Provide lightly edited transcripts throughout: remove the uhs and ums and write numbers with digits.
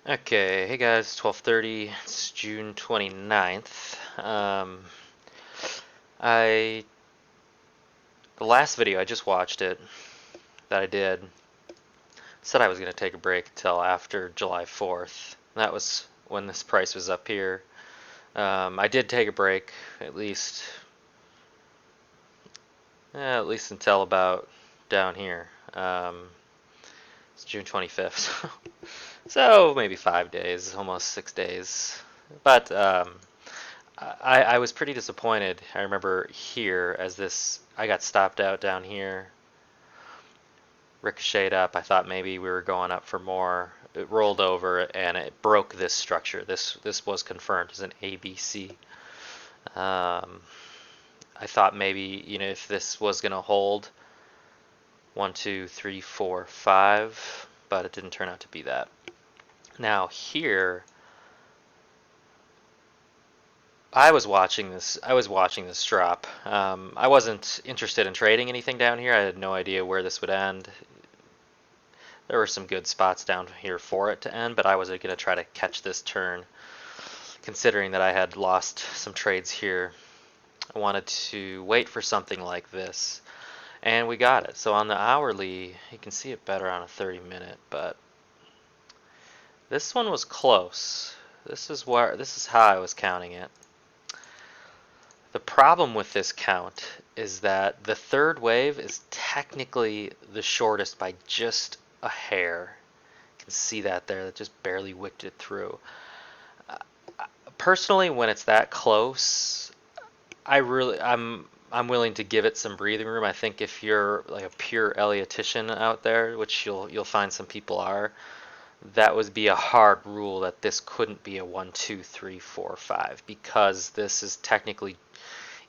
Okay, hey guys, 12:30. It's June 29th. I the last video I just watched it that I did said I was going to take a break until after July 4th. That was when this price was up here. I did take a break at least until about down here. It's June 25th, so maybe 5 days, almost 6 days. But I was pretty disappointed. I remember here as I got stopped out down here, ricocheted up. I thought maybe we were going up for more. It rolled over and it broke this structure. This was confirmed as an ABC. I thought maybe if this was gonna hold 1, 2, 3, 4, 5, but it didn't turn out to be that. Now here I was watching this drop. I wasn't interested in trading anything down here. I had no idea where this would end. There were some good spots down here for it to end, but I was going to try to catch this turn, considering that I had lost some trades here. I wanted to wait for something like this, and we got it. So on the hourly, you can see it better on a 30-minute, but this one was close. This is how I was counting it. The problem with this count is that the third wave is technically the shortest by just a hair. You can see that there, that just barely wicked it through. Personally, when it's that close, I'm willing to give it some breathing room. I think if you're like a pure Elliottician out there, which you'll find some people are, that would be a hard rule that this couldn't be a 1, 2, 3, 4, 5 because this is technically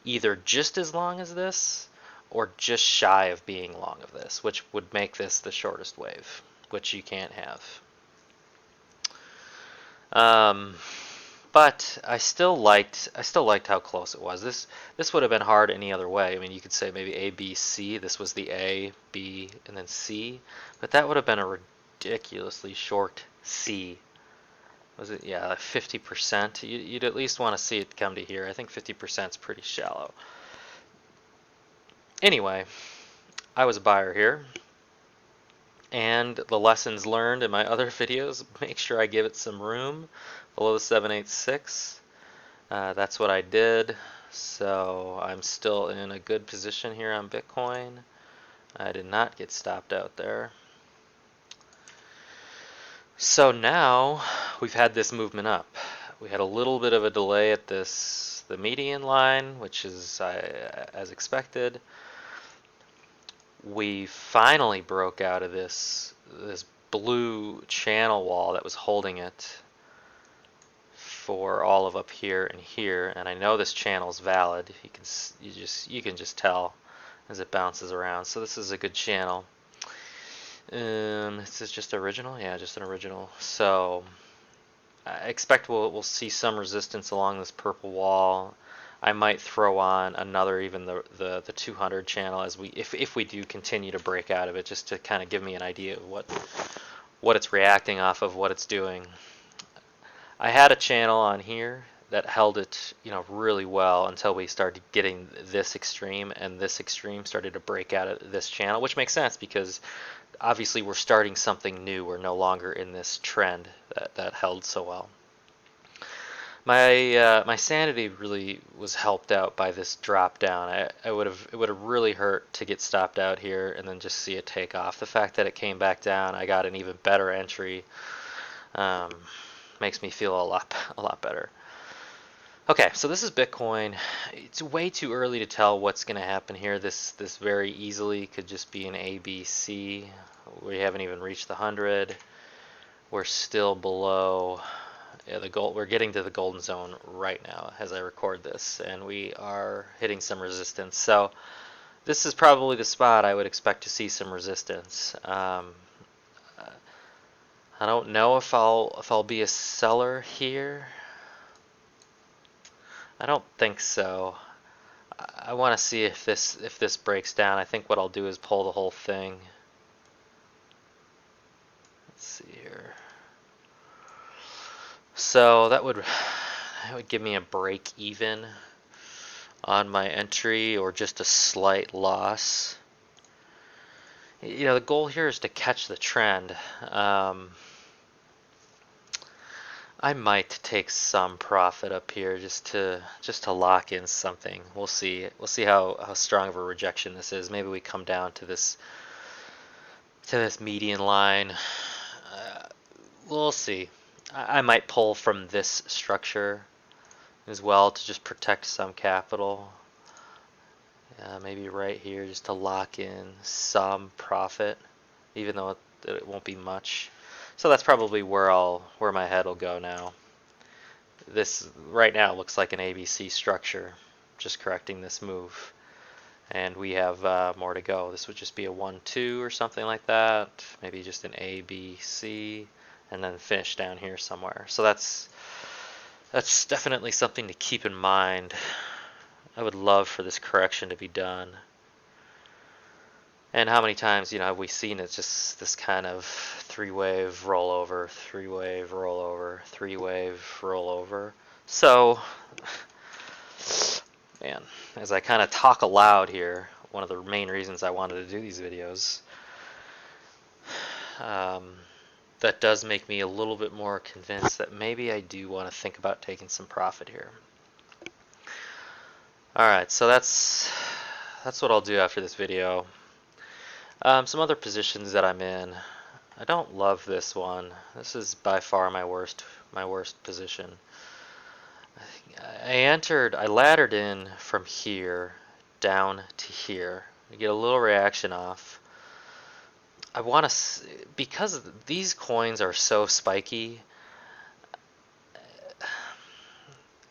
either just as long as this or just shy of being long of this, which would make this the shortest wave, which you can't have. Um, but I still liked how close it was. This would have been hard any other way. I mean, you could say maybe A, B, C. This was the A, B, and then C, but that would have been a ridiculously short C. Was it? Yeah, like 50%. You'd at least want to see it come to here. I think 50% is pretty shallow. Anyway, I was a buyer here, and the lessons learned in my other videos, make sure I give it some room below the 786. That's what I did, so I'm still in a good position here on Bitcoin. I did not get stopped out there. So now we've had this movement up. We had a little bit of a delay at the median line, which is as expected. We finally broke out of this blue channel wall that was holding it for all of up here and here, and I know this channel is valid. You can just tell as it bounces around. So this is a good channel. This is just original, yeah, just an original. So I expect we'll see some resistance along this purple wall. I might throw on another, even the 200 channel as if we do continue to break out of it, just to kind of give me an idea of what it's reacting off of, what it's doing. I had a channel on here that held it, really well until we started getting this extreme, and this extreme started to break out of this channel, which makes sense because obviously we're starting something new. We're no longer in this trend that held so well. My sanity really was helped out by this drop down. It would have really hurt to get stopped out here and then just see it take off. The fact that it came back down, I got an even better entry. Um, Makes me feel a lot better. Okay, so this is Bitcoin. It's way too early to tell what's going to happen here. This very easily could just be an ABC. We haven't even reached the 100. We're still below. Yeah, the gold. We're getting to the golden zone right now as I record this, and we are hitting some resistance. So this is probably the spot I would expect to see some resistance. I don't know if I'll be a seller here. I don't think so. I want to see if this breaks down. I think what I'll do is pull the whole thing. Let's see here. So that would give me a break even on my entry, or just a slight loss. You know, the goal here is to catch the trend. I might take some profit up here just to lock in something. We'll see. We'll see how strong of a rejection this is. Maybe we come down to this median line. We'll see. I might pull from this structure as well to just protect some capital. Maybe right here just to lock in some profit, even though it won't be much. So that's probably where my head will go now. This right now looks like an ABC structure, just correcting this move. And we have more to go. This would just be a 1-2 or something like that. Maybe just an A, B, C, and then finish down here somewhere. So that's definitely something to keep in mind. I would love for this correction to be done. And how many times, have we seen it, just this kind of three-wave rollover, three-wave rollover, three-wave rollover. So, man, as I kind of talk aloud here, one of the main reasons I wanted to do these videos, that does make me a little bit more convinced that maybe I do want to think about taking some profit here. Alright, so that's what I'll do after this video. Some other positions that I'm in. I don't love this one. This is by far my worst position. I laddered in from here down to here. I get a little reaction off. I want to, because these coins are so spiky,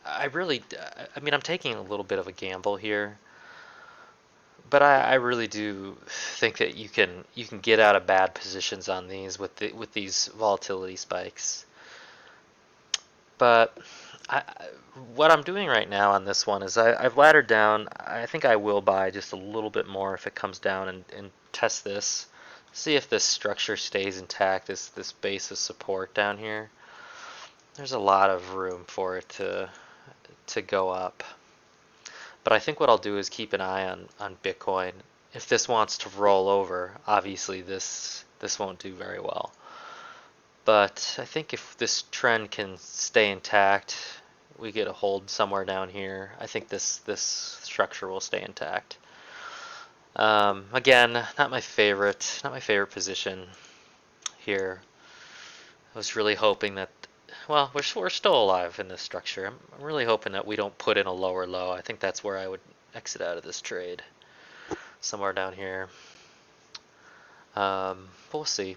I'm taking a little bit of a gamble here. But I really do think that you can get out of bad positions on these with these volatility spikes. But what I'm doing right now on this one is I've laddered down. I think I will buy just a little bit more if it comes down and test this. See if this structure stays intact, this base of support down here. There's a lot of room for it to go up. But I think what I'll do is keep an eye on Bitcoin. If this wants to roll over, obviously this won't do very well. But I think if this trend can stay intact, we get a hold somewhere down here. I think this structure will stay intact. Again, not my favorite position here. I was really hoping that, well, we're still alive in this structure. I'm really hoping that we don't put in a lower low. I think that's where I would exit out of this trade, somewhere down here. We'll see.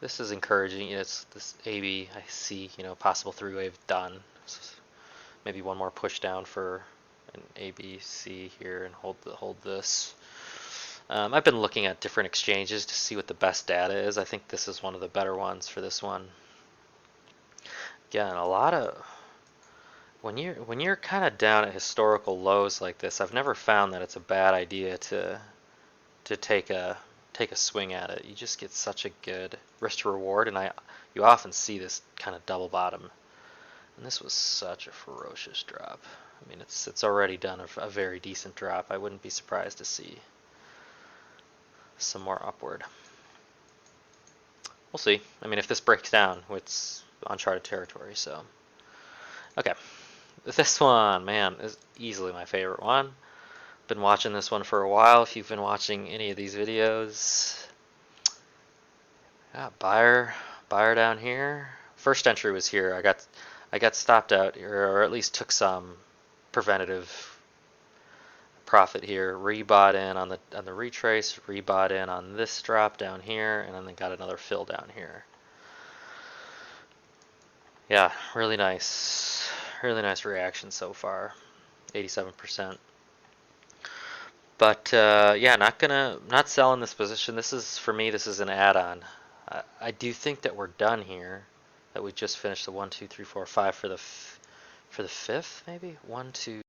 This is encouraging. It's this AB, I see, possible three-wave done. So maybe one more push down for an ABC here and hold this. I've been looking at different exchanges to see what the best data is. I think this is one of the better ones for this one. Again, a lot of when you're kind of down at historical lows like this, I've never found that it's a bad idea to take a swing at it. You just get such a good risk to reward, and you often see this kind of double bottom. And this was such a ferocious drop. I mean, it's already done a very decent drop. I wouldn't be surprised to see some more upward. We'll see. I mean, if this breaks down, it's uncharted territory. So, okay, this one, man, is easily my favorite one. Been watching this one for a while. If you've been watching any of these videos, yeah, buyer down here. First entry was here. I got stopped out here, or at least took some preventative profit here. Rebought in on the retrace. Rebought in on this drop down here, and then they got another fill down here. Yeah, really nice reaction so far. 87%. But yeah, not selling this position. This is, for me, this is an add-on. I do think that we're done here. That we just finished the 1, 2, 3, 4, 5 for the fifth, maybe 1, 2.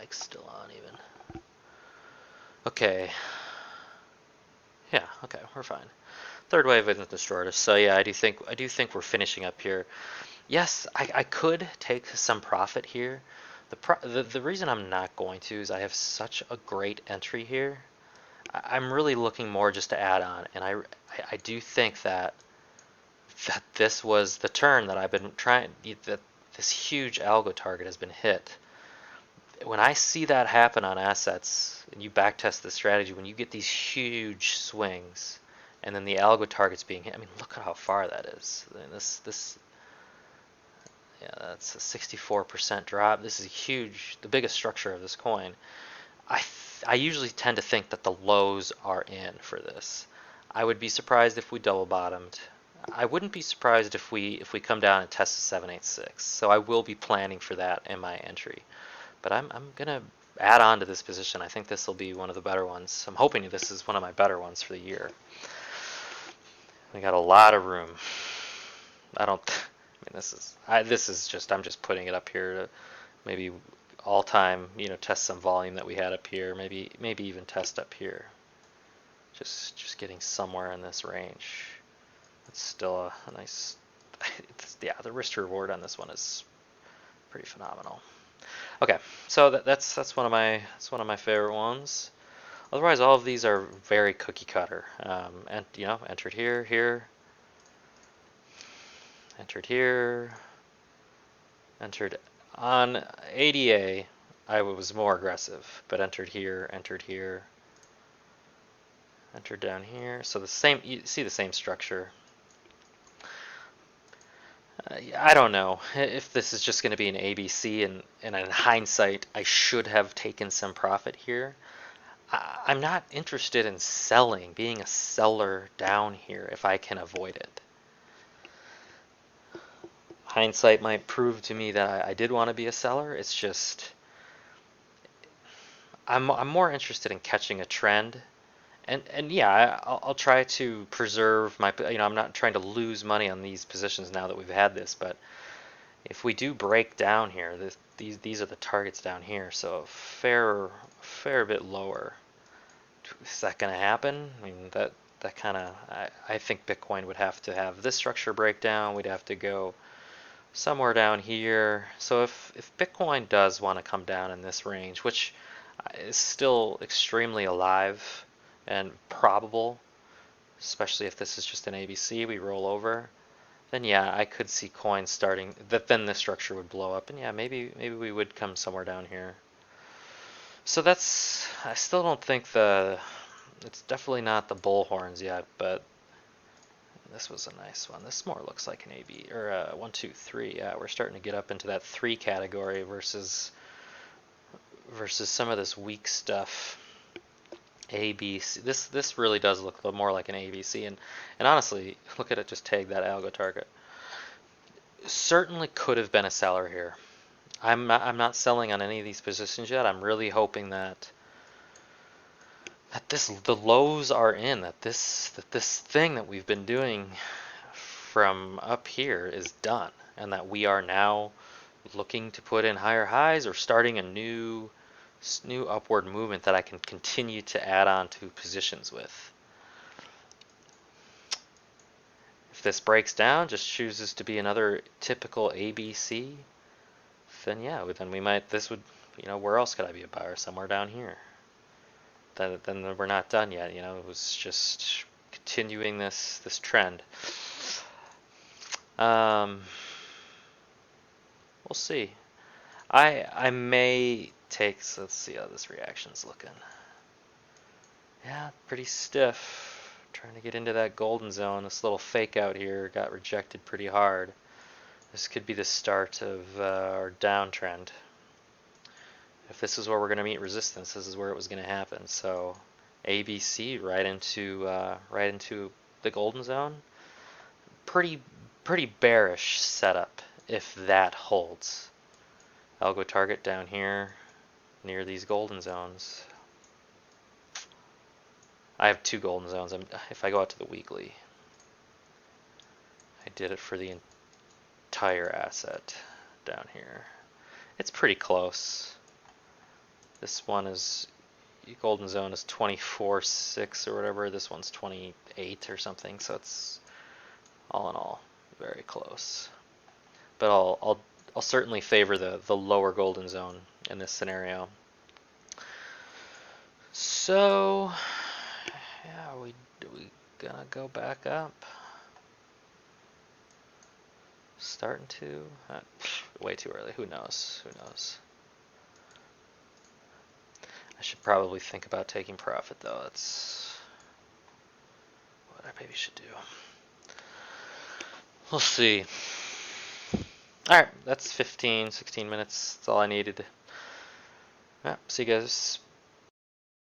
mic's still on even. Okay. Yeah, okay, we're fine. Third wave isn't destroyed us. So yeah, I do think we're finishing up here. Yes, I could take some profit here. The reason I'm not going to is I have such a great entry here. I'm really looking more just to add on, and I do think that this was the turn that I've been trying, that this huge algo target has been hit. When I see that happen on assets, and you backtest the strategy, when you get these huge swings, and then the algo target's being hit, I mean, look at how far that is. I mean, yeah, that's a 64% drop. This is huge, the biggest structure of this coin. I usually tend to think that the lows are in for this. I would be surprised if we double bottomed. I wouldn't be surprised if we come down and test the 786. So I will be planning for that in my entry. But I'm gonna add on to this position. I think this will be one of the better ones. I'm hoping this is one of my better ones for the year. We got a lot of room. I don't. I mean, this is just. I'm just putting it up here to maybe all time. Test some volume that we had up here. Maybe even test up here. Just getting somewhere in this range. It's still a nice. Yeah, the risk to reward on this one is pretty phenomenal. Okay, so that's one of my favorite ones. Otherwise, all of these are very cookie cutter. And entered here, entered here, entered on ADA. I was more aggressive, but entered here, entered down here. So the same. You see the same structure. I don't know if this is just going to be an ABC, and in hindsight, I should have taken some profit here. I'm not interested in selling, being a seller down here if I can avoid it. Hindsight might prove to me that I did want to be a seller. It's just I'm more interested in catching a trend, and yeah, I'll try to preserve my. I'm not trying to lose money on these positions now that we've had this, but if we do break down here, these are the targets down here, so a fair bit lower. Is that going to happen? I mean, that kind of, I think Bitcoin would have to have this structure breakdown. We'd have to go somewhere down here. So if Bitcoin does want to come down in this range, which is still extremely alive and probable, especially if this is just an ABC, we roll over, then yeah, I could see coins starting, then this structure would blow up, and yeah, maybe we would come somewhere down here. So I still don't think it's definitely not the bullhorns yet, but this was a nice one. This more looks like an AB, or 1, 2, 3. Yeah, we're starting to get up into that 3 category versus some of this weak stuff. ABC. This really does look a little more like an ABC, and honestly, look at it. Just tag that algo target. Certainly could have been a seller here. I'm not selling on any of these positions yet. I'm really hoping that the lows are in, that this thing that we've been doing from up here is done, and that we are now looking to put in higher highs or starting a new upward movement that I can continue to add on to positions with. If this breaks down, just chooses to be another typical ABC, then yeah, then we might, where else could I be a buyer? Somewhere down here. Then we're not done yet. It was just continuing this trend. We'll see. I may take. So let's see how this reaction's looking. Yeah, pretty stiff. Trying to get into that golden zone. This little fake out here got rejected pretty hard. This could be the start of our downtrend. If this is where we're going to meet resistance, this is where it was going to happen. So ABC right into the golden zone. Pretty bearish setup if that holds. Algo target down here near these golden zones. I have 2 golden zones. If I go out to the weekly, I did it for the entire asset down here. It's pretty close. This one is golden zone is 24.6 or whatever. This one's 28 or something. So it's all in all very close. But I'll certainly favor the lower golden zone in this scenario. So yeah, are we gonna go back up? Starting to? Way too early. Who knows? Who knows? I should probably think about taking profit though. That's what I maybe should do. We'll see. Alright, that's 15, 16 minutes. That's all I needed. Yeah, see you guys.